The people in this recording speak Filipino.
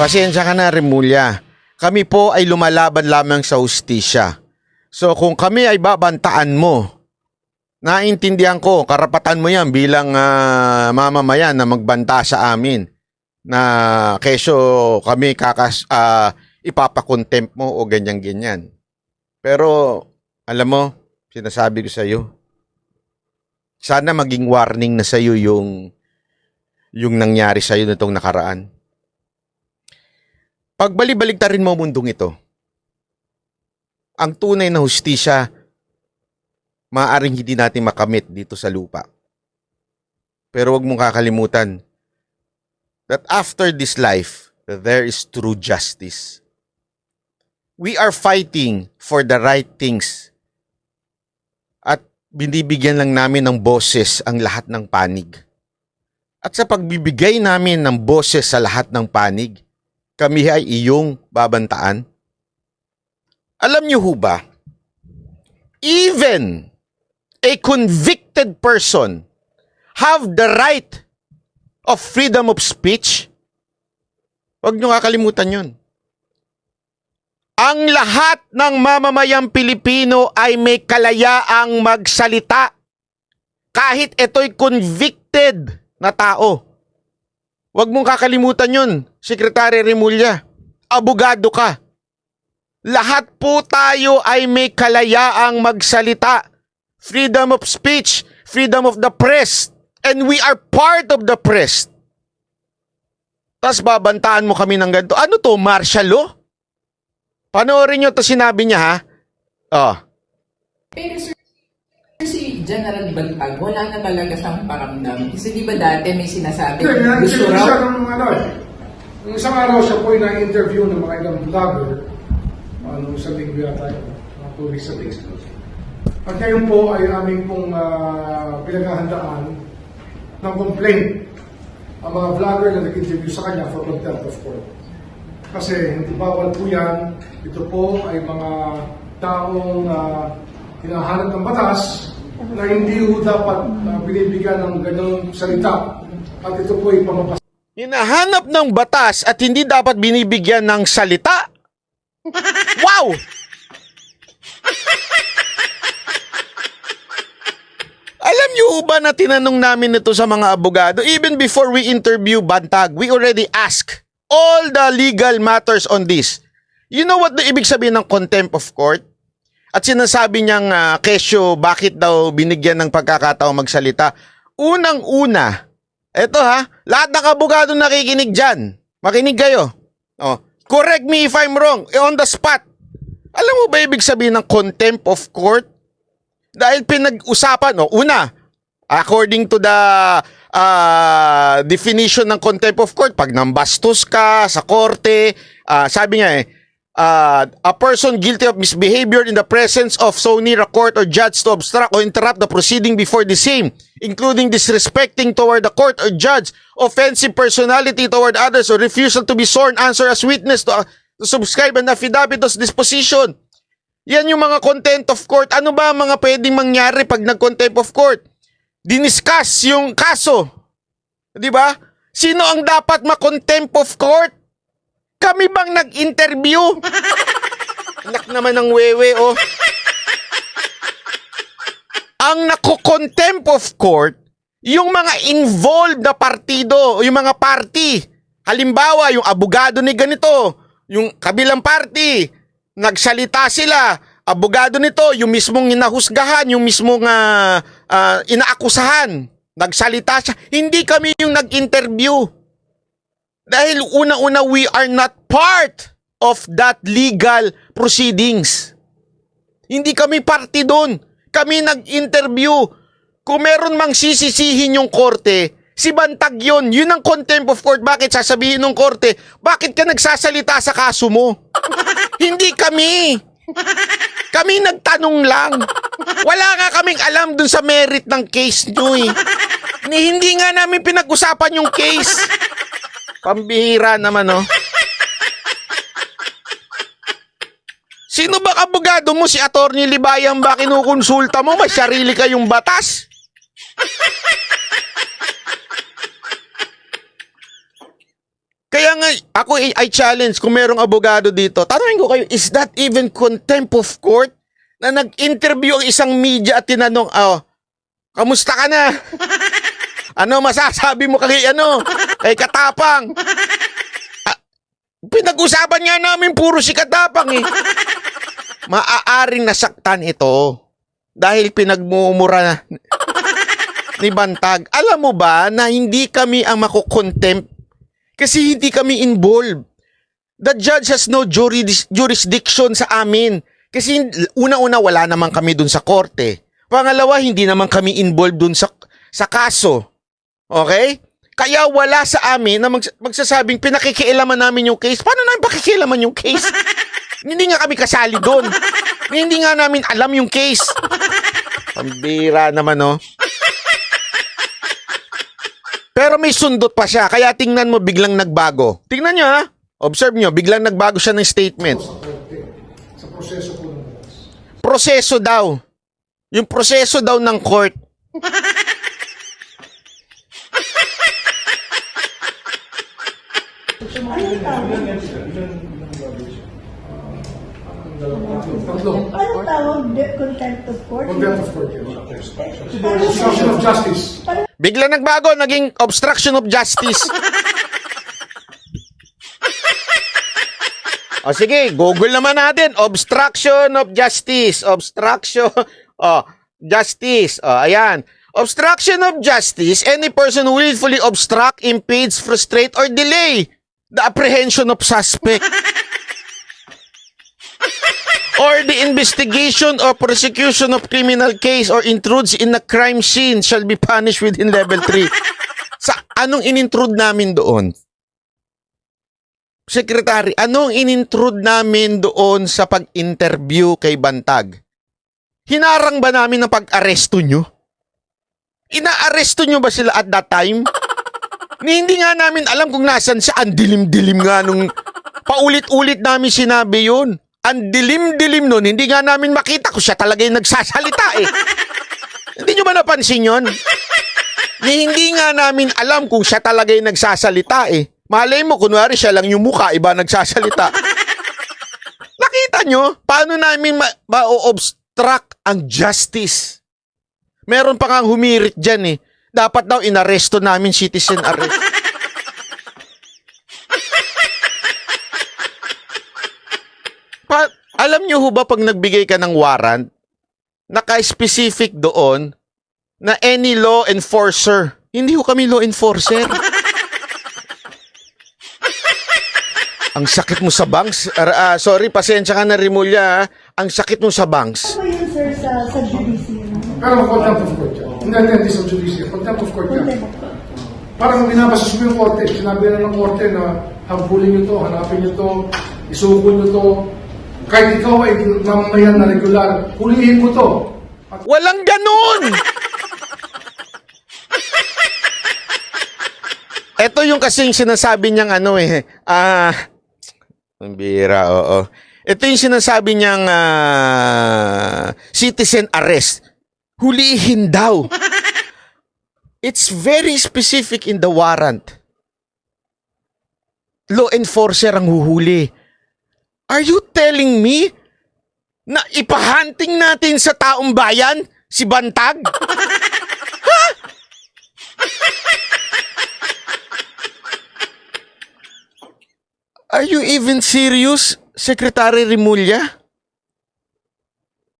Pasensya ka na, Remulla. Kami po ay lumalaban lamang sa hustisya. So kung kami ay babantaan mo, naintindihan ko, karapatan mo yan bilang mamamayan na magbanta sa amin na keso kami ipapakontempt mo o ganyan-ganyan. Pero alam mo, sinasabi ko sa iyo, sana maging warning na sa iyo yung nangyari sa iyo nitong nakaraan. Pagbalik-baliktarin mo mundong ito, ang tunay na hustisya, maaaring hindi natin makamit dito sa lupa. Pero huwag mong kakalimutan that after this life, there is true justice. We are fighting for the right things. At binibigyan lang namin ng boses ang lahat ng panig. At sa pagbibigay namin ng boses sa lahat ng panig, kami ay iyong babantaan. Alam niyo ho ba, even a convicted person have the right of freedom of speech? Huwag niyo kakalimutan yun. Ang lahat ng mamamayang Pilipino ay may kalayaang magsalita. Kahit ito'y convicted na tao. Huwag mong kakalimutan yun, Secretary Remulla. Abogado ka. Lahat po tayo ay may kalayaang magsalita. Freedom of speech, freedom of the press, and we are part of the press. Tas babantaan mo kami ng ganito. Ano to, martial law? Panoorin nyo to, sinabi niya ha. Oh. Pero sir, si General Bantag, wala na talaga siyang paramdam. Kasi di ba dati may sinasabi, gusto raw? Yung isang araw siya po ay na-interview ng mga ilang vlogger, sa linggo yata yun, mga 2 weeks ago. At ngayon po ay aming pong pinaghahandaan ng complaint ang mga vlogger na nag-interview sa kanya for contempt of court. Kasi hindi bawal po yan. Ito po ay mga taong hinahanap ng batas na hindi po dapat binibigyan ng ganyang salita. At ito po ay pamapas. Hinahanap ng batas at hindi dapat binibigyan ng salita? Wow! Alam niyo ba na tinanong namin ito sa mga abogado? Even before we interview Bantag, we already ask all the legal matters on this. You know what the ibig sabihin ng contempt of court? At sinasabi niyang kesyo bakit daw binigyan ng pagkakataong magsalita. Unang-una, eto ha, lahat ng abogado nakikinig dyan. Makinig kayo. Oh, correct me if I'm wrong. On the spot. Alam mo ba ibig sabihin ng contempt of court? Dahil pinag-usapan, una, according to the definition ng contempt of court, pag nambastos ka sa korte, sabi nga a person guilty of misbehavior in the presence of so near a court or judge to obstruct or interrupt the proceeding before the same, including disrespecting toward the court or judge, offensive personality toward others, or refusal to be sworn answer as witness to subscribe an affidavit of disposition. Yan yung mga contempt of court. Ano ba mga pwedeng mangyari pag nag-contempt of court? Diniscuss yung kaso. Di ba? Sino ang dapat ma-contempt of court? Kami bang nag-interview? Anak naman ng wewe, oh. Ang nako-contempt of court, yung mga involved na partido, yung mga party. Halimbawa, yung abogado ni ganito, yung kabilang party, nagsalita sila, abogado nito, yung mismong inahusgahan, yung mismong inaakusahan, nagsalita siya. Hindi kami yung nag-interview. Dahil una-una, we are not part of that legal proceedings. Hindi kami party doon. Kami nag-interview. Kung meron mang sisisihin yung korte, si Bantag yun. Yun ang contempt of court. Bakit sasabihin ng korte, bakit ka nagsasalita sa kaso mo? Hindi kami. Kami nagtanong lang. Wala nga kaming alam dun sa merit ng case nyo eh. Hindi nga namin pinag-usapan yung case. Pambihira naman, oh. Sino ba abogado mo? Si Attorney Libayan ba kinukonsulta mo? May sarili kayong batas? Kaya nga, ako I challenge kung merong abogado dito. Tanungin ko kayo, is that even contempt of court? Na nag-interview ang isang media at tinanong, kamusta ka na? Ano masasabi mo kay Katapang? Pinag-usapan nga namin puro si Katapang eh. Maaaring nasaktan ito dahil pinagmumura ni Bantag. Alam mo ba na hindi kami ang makukontempt kasi hindi kami involved. The judge has no jurisdiction sa amin. Kasi una-una wala naman kami dun sa korte. Pangalawa, hindi naman kami involved dun sa kaso. Okay? Kaya wala sa amin na magsasabing pinakikialaman namin yung case. Paano namin pakikialaman yung case? Hindi nga kami kasali doon. Hindi nga namin alam yung case. Pambira naman, no? Pero may sundot pa siya. Kaya tingnan mo, biglang nagbago. Tingnan nyo, ha? Observe nyo, biglang nagbago siya ng statement. Sa proseso po ng batas. Proseso daw. Yung proseso daw ng court. Tatlo. Ano tawag? Contempt of court? Contempt of court. Yes. Obstruction of justice. Bigla nagbago, naging obstruction of justice. O sige, Google naman natin. Obstruction of justice. Obstruction. Justice. Ayan. Obstruction of justice, any person who willfully obstruct, impedes, frustrate, or delay the apprehension of suspect or the investigation or prosecution of criminal case or intrudes in a crime scene shall be punished within level 3. Sa anong inintrude namin doon? Secretary, anong inintrude namin doon sa pag-interview kay Bantag? Hinarang ba namin ang pag-aresto nyo? Ina-aresto nyo ba sila at that time? Hindi nga namin alam kung nasan siya. Ang dilim-dilim nga nung paulit-ulit namin sinabi yun. Ang dilim-dilim nun, hindi nga namin makita kung siya talaga yung nagsasalita eh. Hindi nyo ba napansin yun? Hindi nga namin alam kung siya talaga yung nagsasalita eh. Malay mo, kunwari siya lang yung mukha, iba nagsasalita. Nakita nyo? Paano namin ma-obstruct ang justice? Meron pa nga humirit dyan eh. Dapat daw inaresto namin, citizen arrest. Alam nyo ho ba pag nagbigay ka ng warrant, naka-specific doon na any law enforcer. Hindi ho kami law enforcer. Ang sakit mo sa banks. Sorry, pasensya ka na Rimulya. Ang sakit mo sa banks. Ano yun, sir, sa judici? Pero contempt of court yan. Hindi sa judicial. Contempt of court yan. Parang binabasas mo yung korte. Sinabi na ng korte na habulin nyo to, hanapin nyo to, isukol nyo to. Kahit ikaw ay mamamayan na regular, hulihin mo to. Walang ganun! Ito yung kasing sinasabi niyang ang bira, oo. Ito yung sinasabi niyang citizen arrest. Hulihin daw. It's very specific in the warrant. Law enforcer ang huhuli. Are you telling me na ipahanting natin sa taong bayan si Bantag? Ha? Are you even serious, Secretary Rimulya?